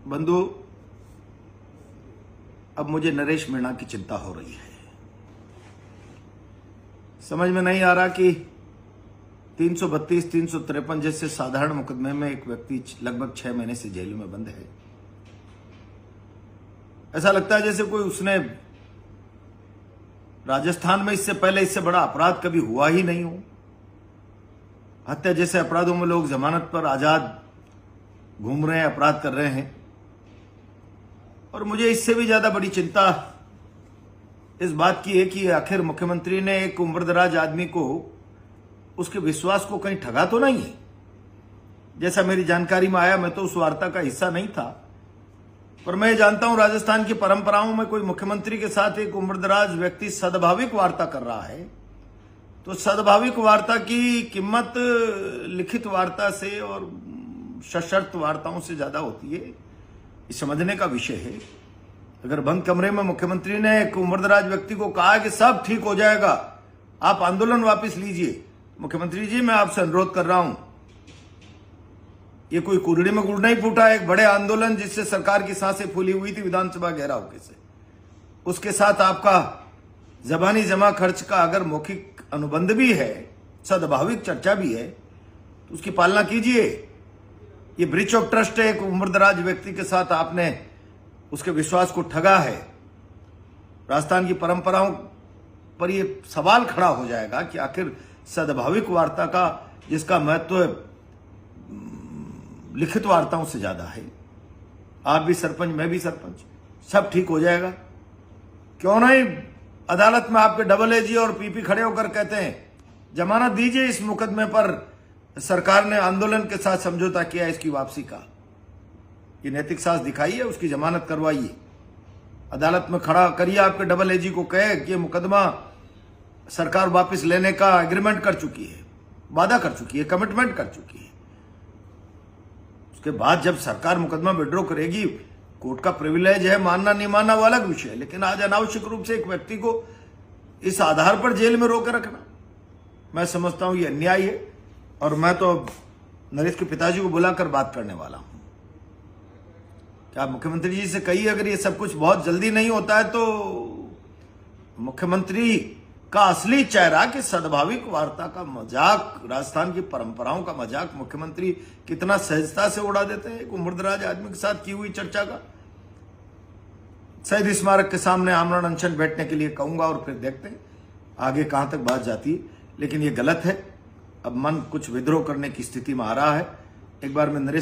बंधु, अब मुझे नरेश मीणा की चिंता हो रही है। समझ में नहीं आ रहा कि 332, 353 जैसे साधारण मुकदमे में एक व्यक्ति लगभग 6 महीने से जेल में बंद है। ऐसा लगता है जैसे कोई उसने राजस्थान में इससे पहले इससे बड़ा अपराध कभी हुआ ही नहीं हो। हत्या जैसे अपराधों में लोग जमानत पर आजाद घूम रहे हैं, अपराध कर रहे हैं। और मुझे इससे भी ज्यादा बड़ी चिंता इस बात की है कि आखिर मुख्यमंत्री ने एक उम्रदराज आदमी को, उसके विश्वास को कहीं ठगा तो नहीं है। जैसा मेरी जानकारी में आया, मैं तो उस वार्ता का हिस्सा नहीं था, पर मैं जानता हूं राजस्थान की परंपराओं में कोई मुख्यमंत्री के साथ एक उम्रदराज व्यक्ति सद्भाविक वार्ता कर रहा है तो सद्भाविक वार्ता की कीमत लिखित वार्ता से और सशर्त वार्ताओं से ज्यादा होती है। ये समझने का विषय है। अगर बंद कमरे में मुख्यमंत्री ने एक उम्रदराज व्यक्ति को कहा कि सब ठीक हो जाएगा, आप आंदोलन वापस लीजिए, मुख्यमंत्री जी मैं आपसे अनुरोध कर रहा हूं, ये कोई कुरड़ी में गुड़ नहीं फूटा। एक बड़े आंदोलन जिससे सरकार की सांसें फूली हुई थी विधानसभा घेराव के से, उसके साथ आपका जबानी जमा खर्च का अगर मौखिक अनुबंध भी है, सद्भाविक चर्चा भी है, तो उसकी पालना कीजिए। ये ब्रीच ऑफ ट्रस्ट है। एक उम्रदराज व्यक्ति के साथ आपने उसके विश्वास को ठगा है। राजस्थान की परंपराओं पर यह सवाल खड़ा हो जाएगा कि आखिर सद्भाविक वार्ता का, जिसका महत्व लिखित वार्ताओं से ज्यादा है। आप भी सरपंच, मैं भी सरपंच, सब ठीक हो जाएगा। क्यों नहीं अदालत में आपके डबल एजी और पीपी खड़े होकर कहते हैं जमानत दीजिए, इस मुकदमे पर सरकार ने आंदोलन के साथ समझौता किया, इसकी वापसी का ये नैतिक साहस दिखाइए, उसकी जमानत करवाइए, अदालत में खड़ा करिए। आपके डबल एजी को कहे कि ये मुकदमा सरकार वापस लेने का एग्रीमेंट कर चुकी है, वादा कर चुकी है, कमिटमेंट कर चुकी है। उसके बाद जब सरकार मुकदमा विड्रॉ करेगी, कोर्ट का प्रिविलेज है, मानना नहीं मानना वो अलग विषय है। लेकिन आज अनावश्यक रूप से एक व्यक्ति को इस आधार पर जेल में रोके रखना, मैं समझता हूं ये अन्याय है। और मैं तो नरेश के पिताजी को बुलाकर बात करने वाला हूं कि आप मुख्यमंत्री जी से कहिए, अगर ये सब कुछ बहुत जल्दी नहीं होता है तो मुख्यमंत्री का असली चेहरा कि सद्भाविक वार्ता का मजाक, राजस्थान की परंपराओं का मजाक मुख्यमंत्री कितना सहजता से उड़ा देते हैं। एक उम्रदराज आदमी के साथ की हुई चर्चा का शहीद स्मारक के सामने आमरण अनशन बैठने के लिए कहूंगा और फिर देखते हैं आगे कहां तक बात जाती है। लेकिन ये गलत है। अब मन कुछ विद्रोह करने की स्थिति में आ रहा है। एक बार मैं नरेश